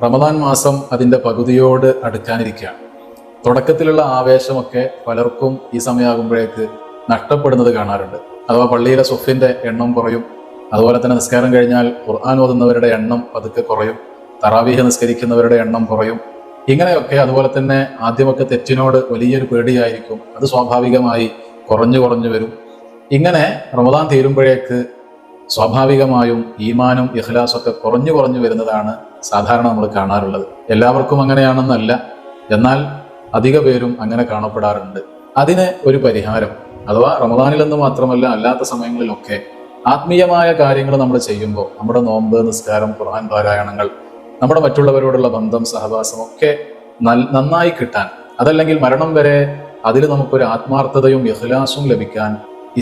റമദാൻ മാസം അതിൻ്റെ പകുതിയോട് അടുക്കാനിരിക്കുകയാണ്. തുടക്കത്തിലുള്ള ആവേശമൊക്കെ പലർക്കും ഈ സമയമാകുമ്പോഴേക്ക് നഷ്ടപ്പെടുന്നത് കാണാറുണ്ട്. അഥവാ പള്ളിയിലെ സ്വഫിൻ്റെ എണ്ണം കുറയും. അതുപോലെ തന്നെ നിസ്കാരം കഴിഞ്ഞാൽ ഖുർആൻ ഓതുന്നവരുടെ എണ്ണം പതുക്കെ കുറയും. തറാവീഹ് നിസ്കരിക്കുന്നവരുടെ എണ്ണം കുറയും. ഇങ്ങനെയൊക്കെ അതുപോലെ തന്നെ ആദ്യമൊക്കെ തെറ്റിനോട് വലിയൊരു പേടിയായിരിക്കും. അത് സ്വാഭാവികമായി കുറഞ്ഞു വരും. ഇങ്ങനെ റമദാൻ തീരുമ്പോഴേക്ക് സ്വാഭാവികമായും ഈമാനും ഇഖ്ലാസൊക്കെ കുറഞ്ഞു വരുന്നതാണ് സാധാരണ നമ്മൾ കാണാറുള്ളത്. എല്ലാവർക്കും അങ്ങനെയാണെന്നല്ല, എന്നാൽ അധിക പേരും അങ്ങനെ കാണപ്പെടാറുണ്ട്. അതിന് ഒരു പരിഹാരം, അഥവാ റമദാനിലെന്ന് മാത്രമല്ല അല്ലാത്ത സമയങ്ങളിലൊക്കെ ആത്മീയമായ കാര്യങ്ങൾ നമ്മൾ ചെയ്യുമ്പോൾ നമ്മുടെ നോമ്പ്, നിസ്കാരം, ഖുർആൻ പാരായണങ്ങൾ, നമ്മുടെ മറ്റുള്ളവരോടുള്ള ബന്ധം, സഹവാസം ഒക്കെ നന്നായി കിട്ടാൻ, അതല്ലെങ്കിൽ മരണം വരെ അതിൽ നമുക്കൊരു ആത്മാർത്ഥതയും ഇഖ്ലാസും ലഭിക്കാൻ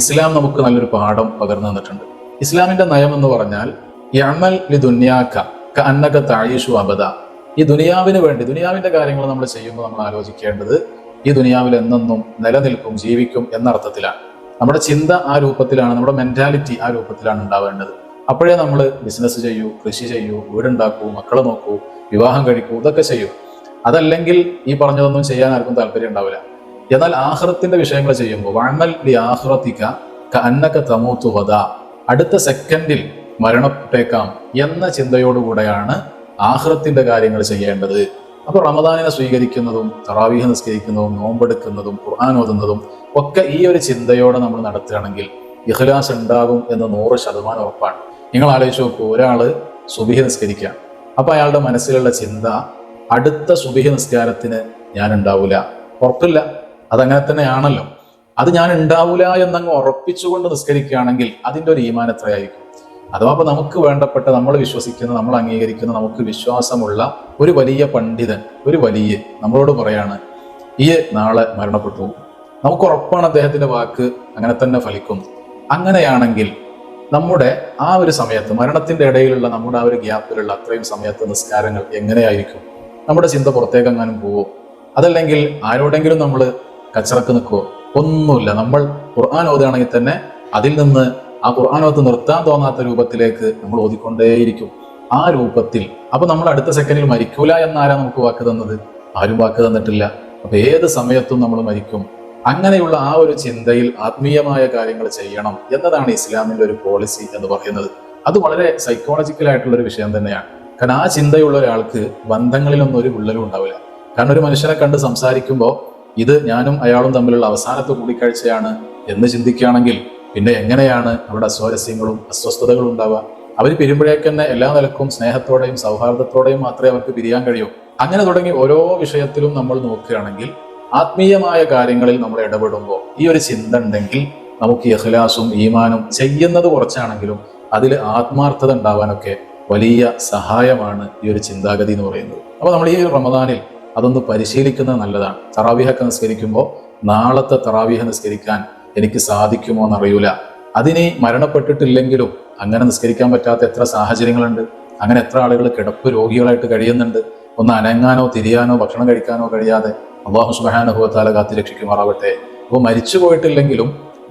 ഇസ്ലാം നമുക്ക് നല്ലൊരു പാഠം പകർന്നു തന്നിട്ടുണ്ട്. ഇസ്ലാമിന്റെ നയം എന്ന് പറഞ്ഞാൽ യഅമൽ ലിദുനിയാക കഅന്നക തഈഷു അബദ. ഈ ദുനിയാവിന് വേണ്ടി, ദുനിയാവിന്റെ കാര്യങ്ങൾ നമ്മൾ ചെയ്യുമ്പോൾ നമ്മൾ ആലോചിക്കേണ്ടത് ഈ ദുനിയാവിൽ എന്നെന്നും നിലനിൽക്കും, ജീവിക്കും എന്ന അർത്ഥത്തിലാണ്. നമ്മുടെ ചിന്ത ആ രൂപത്തിലാണ്, നമ്മുടെ മെന്റാലിറ്റി ആ രൂപത്തിലാണ് ഉണ്ടാവേണ്ടത്. അപ്പോഴേ നമ്മൾ ബിസിനസ് ചെയ്യൂ, കൃഷി ചെയ്യൂ, വീടുണ്ടാക്കൂ, മക്കളെ നോക്കൂ, വിവാഹം കഴിക്കൂ, ഇതൊക്കെ ചെയ്യൂ. അതല്ലെങ്കിൽ ഈ പറഞ്ഞതൊന്നും ചെയ്യാൻ ആർക്കും താല്പര്യം ഉണ്ടാവില്ല. എന്നാൽ ആഖിറത്തിന്റെ വിഷയങ്ങൾ ചെയ്യുമ്പോൾ വഅമൽ ലി ആഖിറതിക കഅന്നക തമൂതു ഗദാ, അടുത്ത സെക്കൻഡിൽ മരണപ്പെട്ടേക്കാം എന്ന ചിന്തയോടുകൂടെയാണ് ആഖിറത്തിന്റെ കാര്യങ്ങൾ ചെയ്യേണ്ടത്. അപ്പൊ റമദാനിനെ സ്വീകരിക്കുന്നതും തറാവീഹ് നിസ്കരിക്കുന്നതും നോമ്പെടുക്കുന്നതും ഖുർആൻ ഓതുന്നതും ഒക്കെ ഈ ഒരു ചിന്തയോടെ നമ്മൾ നടത്തുകയാണെങ്കിൽ ഇഖ്ലാസ് ഉണ്ടാകും എന്ന് 100% ഉറപ്പാണ്. നിങ്ങൾ ആലോചിച്ച് നോക്കൂ, ഒരാള് സുബഹി നിസ്കരിക്കുക, അപ്പൊ അയാളുടെ മനസ്സിലുള്ള ചിന്ത അടുത്ത സുബഹി നിസ്കാരത്തിന് ഞാൻ ഉണ്ടാവൂല, ഉറപ്പില്ല, അതങ്ങനെ തന്നെയാണല്ലോ. അത് ഞാൻ ഉണ്ടാവൂല എന്നങ്ങ് ഉറപ്പിച്ചുകൊണ്ട് നിസ്കരിക്കുകയാണെങ്കിൽ അതിൻ്റെ ഒരു ഈമാൻ എത്രയായിരിക്കും? അഥവാ അപ്പൊ നമുക്ക് വേണ്ടപ്പെട്ട, നമ്മൾ വിശ്വസിക്കുന്ന, നമ്മൾ അംഗീകരിക്കുന്ന, നമുക്ക് വിശ്വാസമുള്ള ഒരു വലിയ പണ്ഡിതൻ, ഒരു വലിയ നമ്മളോട് പറയാണ് ഈ നാളെ മരണപ്പെട്ടു, നമുക്ക് ഉറപ്പാണ് അദ്ദേഹത്തിന്റെ വാക്ക് അങ്ങനെ തന്നെ ഫലിക്കും. അങ്ങനെയാണെങ്കിൽ നമ്മുടെ ആ ഒരു സമയത്ത്, മരണത്തിന്റെ ഇടയിലുള്ള നമ്മുടെ ആ ഒരു ഗ്യാപ്പിലുള്ള അത്രയും സമയത്ത് നിസ്കാരങ്ങൾ എങ്ങനെയായിരിക്കും? നമ്മുടെ ചിന്ത പുറത്തേക്കെങ്ങാനും പോവോ? അതല്ലെങ്കിൽ ആരോടെങ്കിലും നമ്മൾ കച്ചറക്ക് നിൽക്കുവോ? ഒന്നുമില്ല. നമ്മൾ ഖുർആൻ ഓതുകയാണെങ്കിൽ തന്നെ അതിൽ നിന്ന് ആ ഖുർആനോത്ത് നിർത്താൻ തോന്നാത്ത രൂപത്തിലേക്ക് നമ്മൾ ഓതിക്കൊണ്ടേയിരിക്കും, ആ രൂപത്തിൽ. അപ്പൊ നമ്മൾ അടുത്ത സെക്കൻഡിൽ മരിക്കൂല എന്നാരാ നമുക്ക് വാക്ക് തന്നത്? ആരും വാക്ക് തന്നിട്ടില്ല. അപ്പൊ ഏത് സമയത്തും നമ്മൾ മരിക്കും. അങ്ങനെയുള്ള ആ ഒരു ചിന്തയിൽ ആത്മീയമായ കാര്യങ്ങൾ ചെയ്യണം എന്നതാണ് ഇസ്ലാമിന്റെ ഒരു പോളിസി എന്ന് പറയുന്നത്. അത് വളരെ സൈക്കോളജിക്കൽ ആയിട്ടുള്ള ഒരു വിഷയം തന്നെയാണ്. കാരണം ആ ചിന്തയുള്ള ഒരാൾക്ക് ബന്ധങ്ങളിലൊന്നും ഒരു വിള്ളലും ഉണ്ടാവില്ല. കാരണം ഒരു മനുഷ്യനെ കണ്ട് സംസാരിക്കുമ്പോൾ ഇത് ഞാനും അയാളും തമ്മിലുള്ള അവസാനത്തെ കൂടിക്കാഴ്ചയാണ് എന്ന് ചിന്തിക്കുകയാണെങ്കിൽ പിന്നെ എങ്ങനെയാണ് അവിടെ അസ്വാരസ്യങ്ങളും അസ്വസ്ഥതകളും ഉണ്ടാവുക? അവർ പിരിയുമ്പോഴേക്ക് തന്നെ എല്ലാ നിലക്കും സ്നേഹത്തോടെയും സൗഹാർദ്ദത്തോടെയും മാത്രമേ അവർക്ക് പിരിയാൻ കഴിയൂ. അങ്ങനെ തുടങ്ങി ഓരോ വിഷയത്തിലും നമ്മൾ നോക്കുകയാണെങ്കിൽ ആത്മീയമായ കാര്യങ്ങളിൽ നമ്മൾ ഇടപെടുമ്പോൾ ഈ ഒരു ചിന്ത ഉണ്ടെങ്കിൽ നമുക്ക് ഇഖ്ലാസും ഈമാനും ചെയ്യുന്നത് കുറച്ചാണെങ്കിലും അതിൽ ആത്മാർത്ഥത ഉണ്ടാവാനൊക്കെ വലിയ സഹായമാണ് ഈ ഒരു ചിന്താഗതി എന്ന് പറയുന്നത്. അപ്പൊ നമ്മൾ ഈ റമദാനിൽ അതൊന്ന് പരിശീലിക്കുന്നത് നല്ലതാണ്. തറാവീഹൊക്കെ നിസ്കരിക്കുമ്പോൾ നാളത്തെ തറാവീഹ് നിസ്കരിക്കാൻ എനിക്ക് സാധിക്കുമോ എന്നറിയൂല. അതിനി മരണപ്പെട്ടിട്ടില്ലെങ്കിലും അങ്ങനെ നിസ്കരിക്കാൻ പറ്റാത്ത എത്ര സാഹചര്യങ്ങളുണ്ട്. അങ്ങനെ എത്ര ആളുകൾ കിടപ്പ് രോഗികളായിട്ട് കഴിയുന്നുണ്ട്. ഒന്ന് അനങ്ങാനോ തിരിയാനോ ഭക്ഷണം കഴിക്കാനോ കഴിയാതെ. അല്ലാഹു സുബ്ഹാനഹു വ തആല കാത്ത് രക്ഷിക്കുമാറാവട്ടെ. അപ്പോൾ മരിച്ചു പോയിട്ടില്ലെങ്കിലും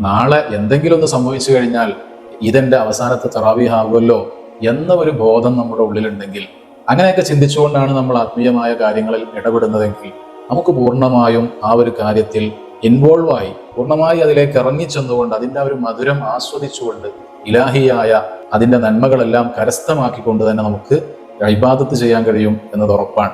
നാളെ എന്തെങ്കിലും ഒന്ന് സംഭവിച്ചു കഴിഞ്ഞാൽ ഇതെന്റെ അവസാനത്തെ തറാവീഹ് ആകുമല്ലോ എന്ന ഒരു ബോധം നമ്മുടെ ഉള്ളിലുണ്ടെങ്കിൽ, അങ്ങനെയൊക്കെ ചിന്തിച്ചുകൊണ്ടാണ് നമ്മൾ ആത്മീയമായ കാര്യങ്ങളിൽ ഇടപെടുന്നതെങ്കിൽ നമുക്ക് പൂർണ്ണമായും ആ ഒരു കാര്യത്തിൽ ഇൻവോൾവായി പൂർണ്ണമായി അതിലേക്ക് ഇറങ്ങിച്ചെന്നുകൊണ്ട് അതിൻ്റെ ആ ഒരു മധുരം ആസ്വദിച്ചുകൊണ്ട് ഇലാഹിയായ അതിൻ്റെ നന്മകളെല്ലാം കരസ്ഥമാക്കിക്കൊണ്ട് തന്നെ നമുക്ക് ഇബാദത്ത് ചെയ്യാൻ കഴിയും എന്നത് ഉറപ്പാണ്.